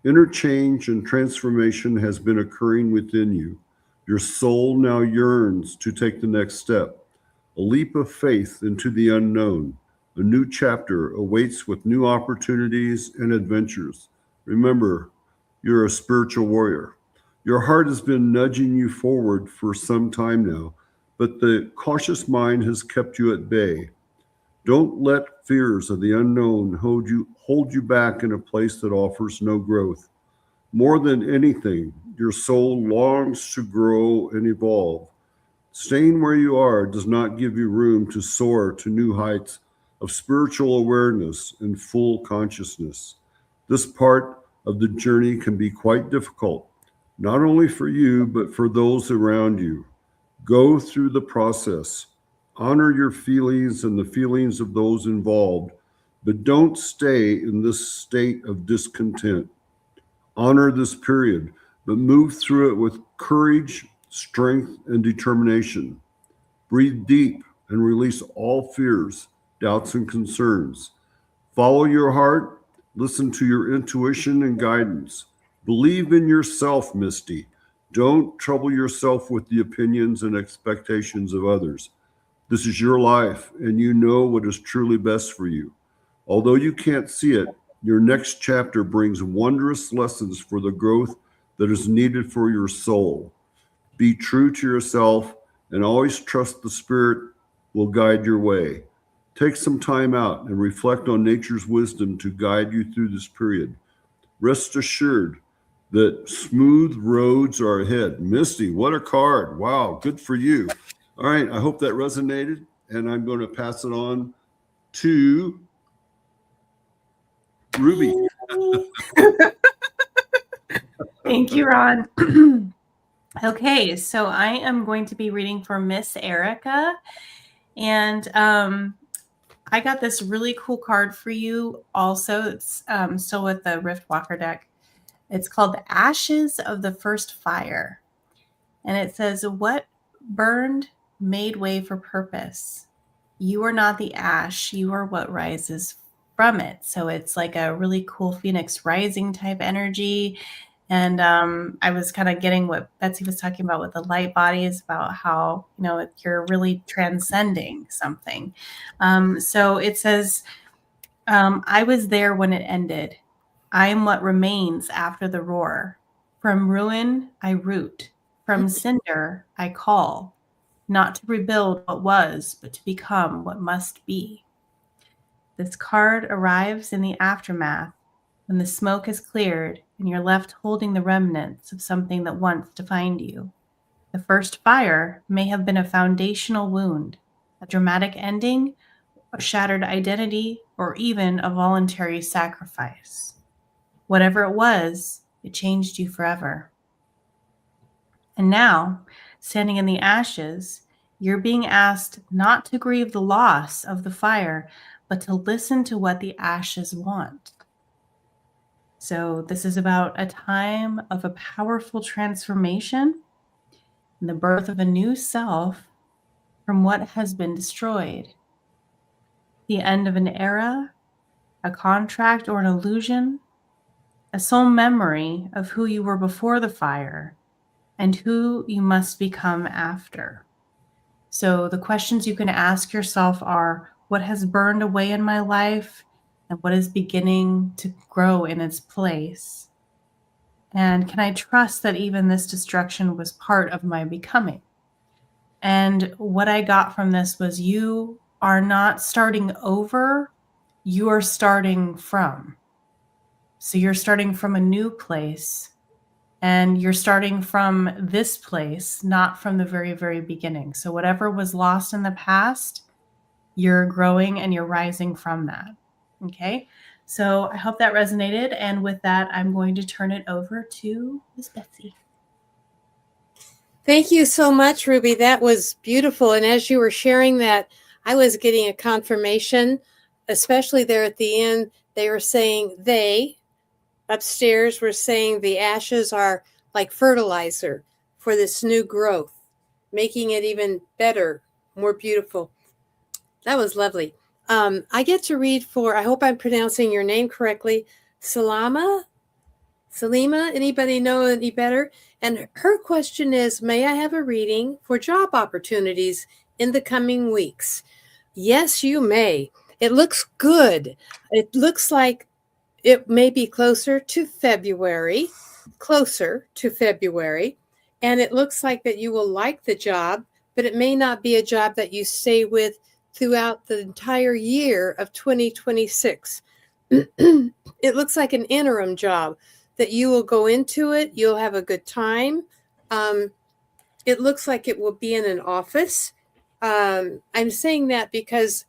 Inner change and transformation has been occurring within you. Your soul now yearns to take the next step. A leap of faith into the unknown. A new chapter awaits with new opportunities and adventures. Remember, you're a spiritual warrior. Your heart has been nudging you forward for some time now, but the cautious mind has kept you at bay. Don't let fears of the unknown hold you back in a place that offers no growth. More than anything, your soul longs to grow and evolve. Staying where you are does not give you room to soar to new heights of spiritual awareness and full consciousness. This part of the journey can be quite difficult, not only for you, but for those around you. Go through the process. Honor your feelings and the feelings of those involved, but don't stay in this state of discontent. Honor this period, but move through it with courage, strength, and determination. Breathe deep and release all fears, doubts, and concerns. Follow your heart, listen to your intuition and guidance. Believe in yourself, Misty. Don't trouble yourself with the opinions and expectations of others. This is your life, and you know what is truly best for you. Although you can't see it, your next chapter brings wondrous lessons for the growth that is needed for your soul. Be true to yourself and always trust the Spirit will guide your way. Take some time out and reflect on nature's wisdom to guide you through this period. Rest assured that smooth roads are ahead. Misty, what a card. Wow, good for you. All right, I hope that resonated, and I'm going to pass it on to Ruby. Thank you, Ron. Okay, so I am going to be reading for Miss Erica. And I got this really cool card for you also. It's still with the Rift Walker deck. It's called The Ashes of the First Fire. And it says, what burned made way for purpose. You are not the ash. You are what rises from it. So it's like a really cool Phoenix Rising type energy. And I was kind of getting what Betsy was talking about with the light bodies, about how, you're really transcending something. So it says, I was there when it ended. I am what remains after the roar. From ruin, I root. From cinder, I call. Not to rebuild what was, but to become what must be. This card arrives in the aftermath, when the smoke is cleared and you're left holding the remnants of something that once defined you. The first fire may have been a foundational wound, a dramatic ending, a shattered identity, or even a voluntary sacrifice. Whatever it was, it changed you forever. And now, standing in the ashes, you're being asked not to grieve the loss of the fire, but to listen to what the ashes want. So this is about a time of a powerful transformation and the birth of a new self from what has been destroyed. The end of an era, a contract or an illusion, a soul memory of who you were before the fire and who you must become after. So the questions you can ask yourself are, what has burned away in my life and what is beginning to grow in its place? And can I trust that even this destruction was part of my becoming? And what I got from this was, you are not starting over, you are starting from. So you're starting from a new place, and you're starting from this place, not from the very, very beginning. So whatever was lost in the past, you're growing and you're rising from that. Okay, so I hope that resonated. And with that, I'm going to turn it over to Miss Betsy. Thank you so much, Ruby. That was beautiful. And as you were sharing that, I was getting a confirmation, especially there at the end. They were saying, they upstairs were saying the ashes are like fertilizer for this new growth, making it even better, more beautiful. That was lovely. I get to read for, I hope I'm pronouncing your name correctly, Salima, anybody know any better? And her question is, may I have a reading for job opportunities in the coming weeks? Yes, you may. It looks good. It looks like it may be closer to February, and it looks like that you will like the job, but it may not be a job that you stay with throughout the entire year of 2026. It looks like an interim job that you will go into it. You'll have a good time. It looks like it will be in an office. I'm saying that because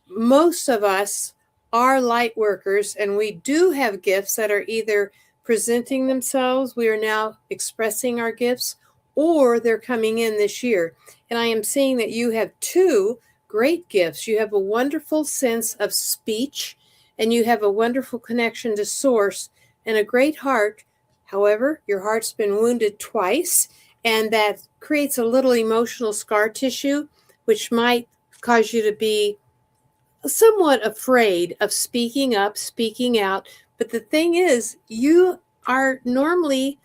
most of us are light workers, and we do have gifts that are either presenting themselves, we are now expressing our gifts, or they're coming in this year. And I am seeing that you have two great gifts. You have a wonderful sense of speech, and you have a wonderful connection to source and a great heart. However, your heart's been wounded twice, and that creates a little emotional scar tissue, which might cause you to be somewhat afraid of speaking up, speaking out. But the thing is, you are normally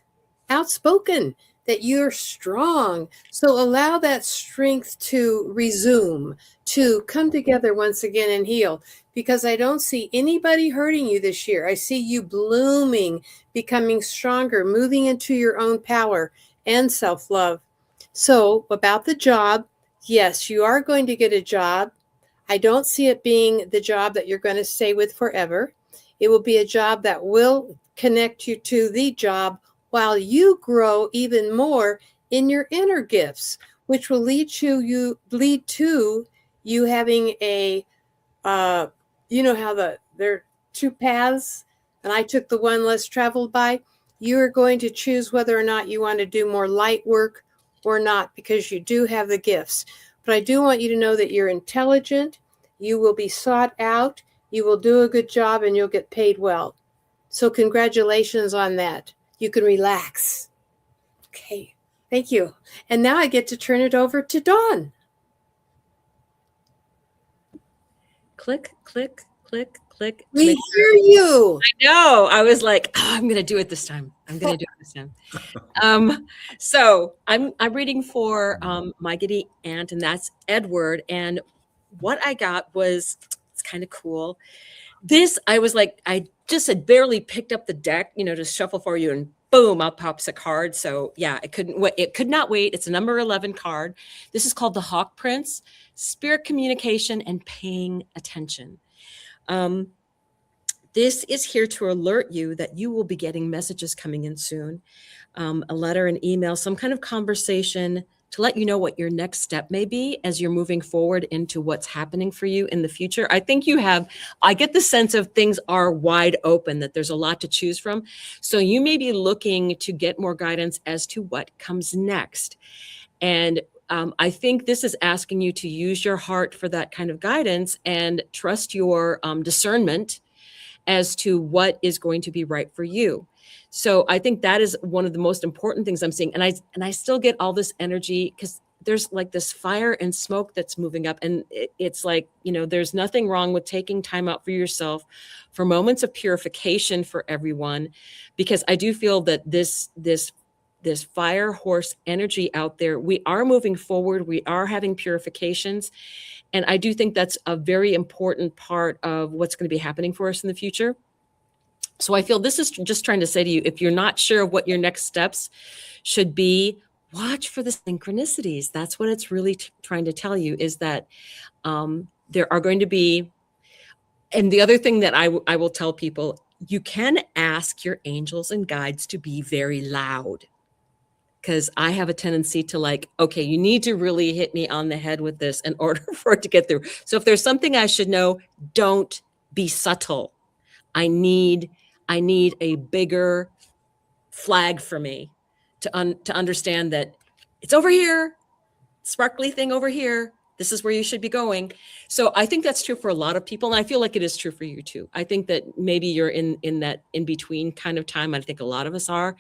outspoken, that you're strong. So allow that strength to resume, to come together once again and heal, because I don't see anybody hurting you this year. I see you blooming, becoming stronger, moving into your own power and self-love. So about the job, yes, you are going to get a job. I don't see it being the job that you're going to stay with forever. It will be a job that will connect you to the job while you grow even more in your inner gifts, which will lead to you having a, you know how there are two paths, and I took the one less traveled by. You are going to choose whether or not you want to do more light work or not, because you do have the gifts. But I do want you to know that you're intelligent, you will be sought out, you will do a good job, and you'll get paid well. So congratulations on that. You can relax. Okay, thank you. And now I get to turn it over to Dawn. Click, click, click, click. We hear you. I know. I was like, oh, I'm going to do it this time. So I'm reading for my giddy aunt, and that's Edward. And what I got was, it's kind of cool. This, I was like, I just had barely picked up the deck, to shuffle for you, and boom, out pops a card. So yeah, it could not wait. It's a number 11 card. This is called the Hawk Prince, Spirit Communication and Paying Attention. This is here to alert you that you will be getting messages coming in soon, a letter, an email, some kind of conversation to let you know what your next step may be as you're moving forward into what's happening for you in the future. I think I get the sense of things are wide open, that there's a lot to choose from. So you may be looking to get more guidance as to what comes next. And I think this is asking you to use your heart for that kind of guidance and trust your discernment as to what is going to be right for you. So I think that is one of the most important things I'm seeing. And I still get all this energy because there's like this fire and smoke that's moving up. And it's like, there's nothing wrong with taking time out for yourself for moments of purification for everyone, because I do feel that this fire horse energy out there, we are moving forward. We are having purifications. And I do think that's a very important part of what's going to be happening for us in the future. So I feel this is just trying to say to you, if you're not sure of what your next steps should be, watch for the synchronicities. That's what it's really trying to tell you, is that there are going to be, and the other thing that I will tell people, you can ask your angels and guides to be very loud. Because I have a tendency to okay, you need to really hit me on the head with this in order for it to get through. So if there's something I should know, don't be subtle. I need a bigger flag for me to understand that it's over here, sparkly thing over here. This is where you should be going. So I think that's true for a lot of people. And I feel like it is true for you too. I think that maybe you're in that in-between kind of time. I think a lot of us are.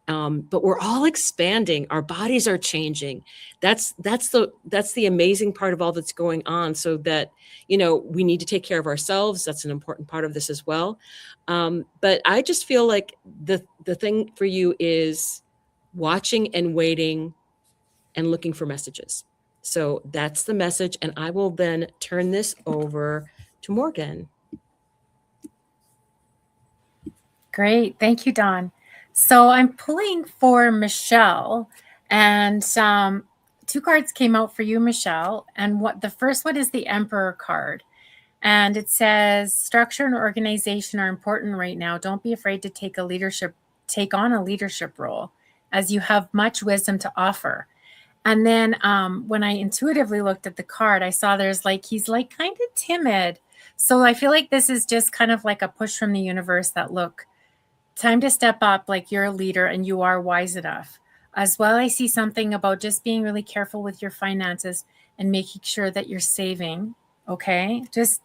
But we're all expanding. Our bodies are changing. That's the amazing part of all that's going on. So that, we need to take care of ourselves. That's an important part of this as well. But I just feel like the thing for you is watching and waiting and looking for messages. So that's the message. And I will then turn this over to Morgan. Great. Thank you, Dawn. So I'm pulling for Michelle, and two cards came out for you, Michelle. And what the first one is the Emperor card. And it says structure and organization are important right now. Don't be afraid to take on a leadership role, as you have much wisdom to offer. And then when I intuitively looked at the card, I saw he's like kind of timid. So I feel like this is just kind of like a push from the universe that, look, time to step up, like you're a leader and you are wise enough. As well, I see something about just being really careful with your finances and making sure that you're saving. Okay. Just,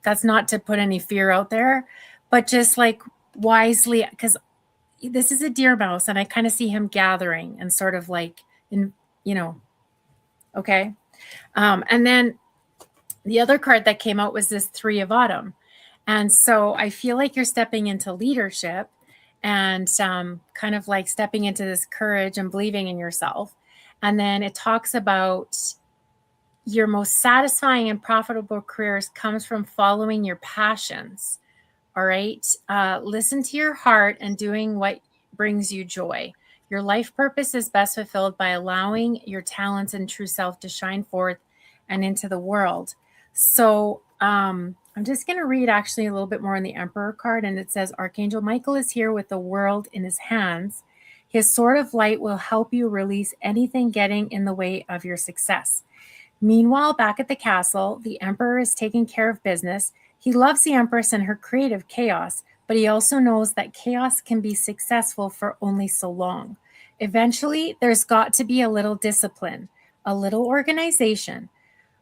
that's not to put any fear out there, but just like wisely, because this is a deer mouse and I kind of see him gathering and sort of like, okay. And then the other card that came out was this Three of Autumn. And so I feel like you're stepping into leadership and kind of like stepping into this courage and believing in yourself. And then it talks about your most satisfying and profitable careers comes from following your passions. All right. Listen to your heart and doing what brings you joy. Your life purpose is best fulfilled by allowing your talents and true self to shine forth and into the world. So I'm just going to read actually a little bit more on the Emperor card. And it says, Archangel Michael is here with the world in his hands. His sword of light will help you release anything getting in the way of your success. Meanwhile, back at the castle, the Emperor is taking care of business. He loves the Empress and her creative chaos, but he also knows that chaos can be successful for only so long. Eventually, there's got to be a little discipline, a little organization.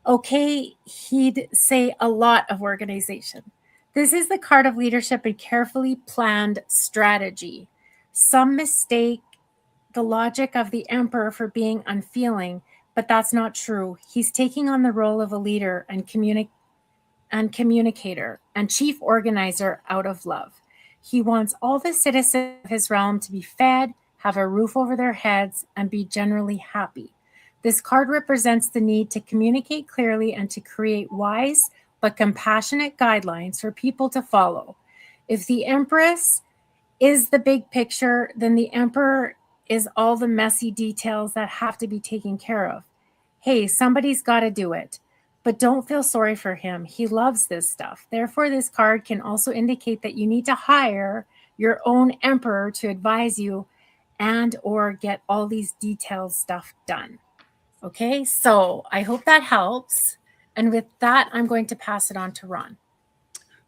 Okay, he'd say a lot of organization. This is the card of leadership and carefully planned strategy. Some mistake the logic of the Emperor for being unfeeling, but that's not true. He's taking on the role of a leader and communicator and chief organizer out of love. He wants all the citizens of his realm to be fed, have a roof over their heads, and be generally happy. This card represents the need to communicate clearly and to create wise but compassionate guidelines for people to follow. If the Empress is the big picture, then the Emperor is all the messy details that have to be taken care of. Hey, somebody's got to do it. But don't feel sorry for him. He loves this stuff. Therefore, this card can also indicate that you need to hire your own Emperor to advise you and or get all these detailed stuff done. Okay, so I hope that helps. And with that, I'm going to pass it on to Ron.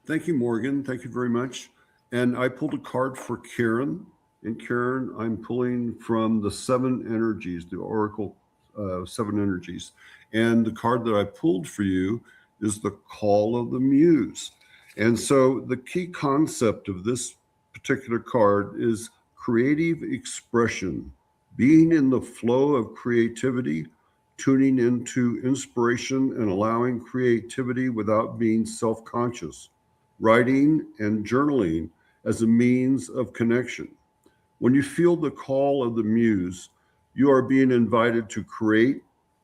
Thank you, Morgan. Thank you very much. And I pulled a card for Karen. And Karen, I'm pulling from the Seven Energies, the Oracle Seven Energies. And the card that I pulled for you is the Call of the Muse. And so the key concept of this particular card is creative expression, being in the flow of creativity, tuning into inspiration and allowing creativity without being self-conscious, writing and journaling as a means of connection. When you feel the call of the muse, you are being invited to create,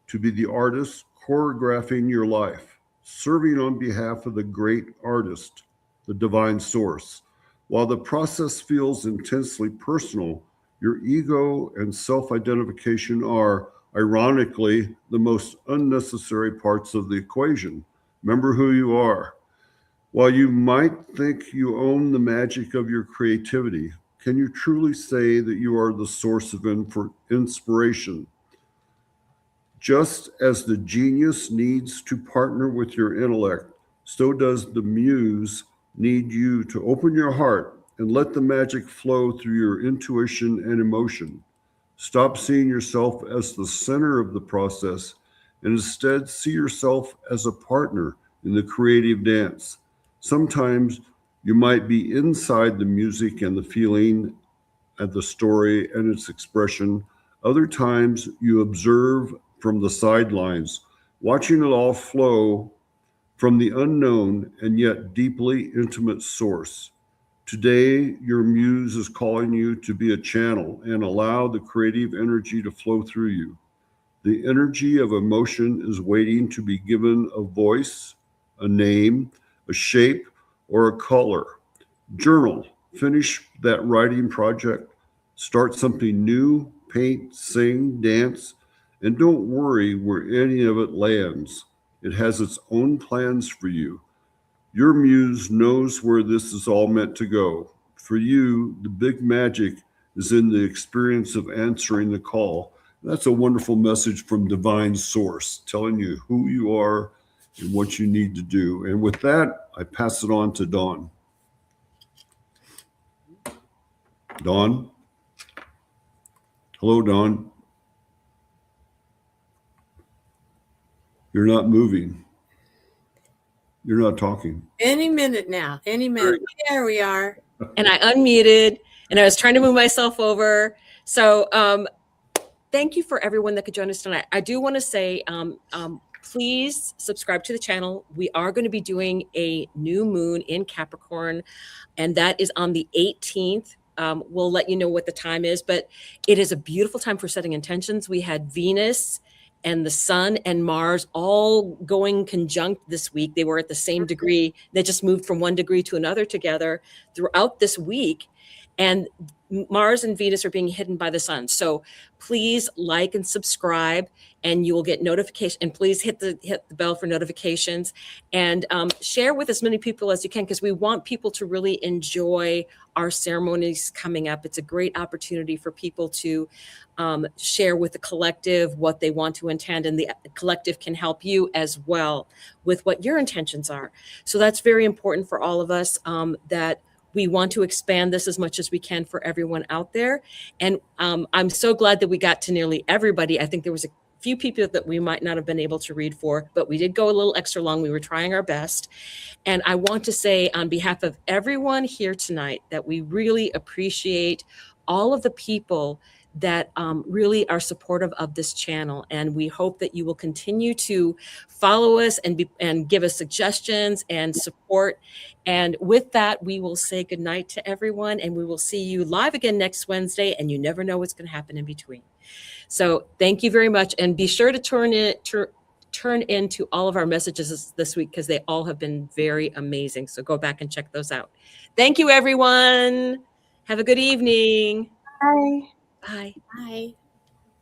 to be the artist choreographing your life, serving on behalf of the great artist, the divine source. While the process feels intensely personal, your ego and self-identification are, ironically, the most unnecessary parts of the equation. Remember who you are. While you might think you own the magic of your creativity, can you truly say that you are the source of inspiration? Just as the genius needs to partner with your intellect, so does the muse need you to open your heart and let the magic flow through your intuition and emotion. Stop seeing yourself as the center of the process and instead see yourself as a partner in the creative dance. Sometimes you might be inside the music and the feeling and the story and its expression. Other times you observe from the sidelines, watching it all flow from the unknown and yet deeply intimate source. Today, your muse is calling you to be a channel and allow the creative energy to flow through you. The energy of emotion is waiting to be given a voice, a name, a shape, or a color. Journal, Finish that writing project, start something new, paint, sing, dance, and don't worry where any of it lands. It has its own plans for you. Your muse knows where this is all meant to go. For you, the big magic is in the experience of answering the call. That's a wonderful message from Divine Source, telling you who you are and what you need to do. And with that, I pass it on to Dawn. Dawn? Hello, Dawn. You're not moving. You're not talking. Any minute now, any minute. There we are. And I unmuted and I was trying to move myself over. So thank you for everyone that could join us tonight. I do want to say, please subscribe to the channel. We are going to be doing a new moon in Capricorn, and that is on the 18th. We'll let you know what the time is, but it is a beautiful time for setting intentions. We had Venus and the Sun and Mars all going conjunct this week. They were at the same degree. They just moved from one degree to another together throughout this week. And Mars and Venus are being hidden by the Sun. So please like and subscribe, and you will get notification. And please hit the bell for notifications, and share with as many people as you can, because we want people to really enjoy our ceremonies coming up. It's a great opportunity for people to share with the collective what they want to intend, and the collective can help you as well with what your intentions are. So that's very important for all of us, that we want to expand this as much as we can for everyone out there. And I'm so glad that we got to nearly everybody. I think there was a few people that we might not have been able to read for, but we did go a little extra long. We were trying our best. And I want to say on behalf of everyone here tonight that we really appreciate all of the people that really are supportive of this channel. And we hope that you will continue to follow us and give us suggestions and support. And with that, we will say goodnight to everyone, and we will see you live again next Wednesday, and you never know what's going to happen in between. So thank you very much. And be sure to turn into all of our messages this week, because they all have been very amazing. So go back and check those out. Thank you, everyone. Have a good evening. Bye. Bye. Bye.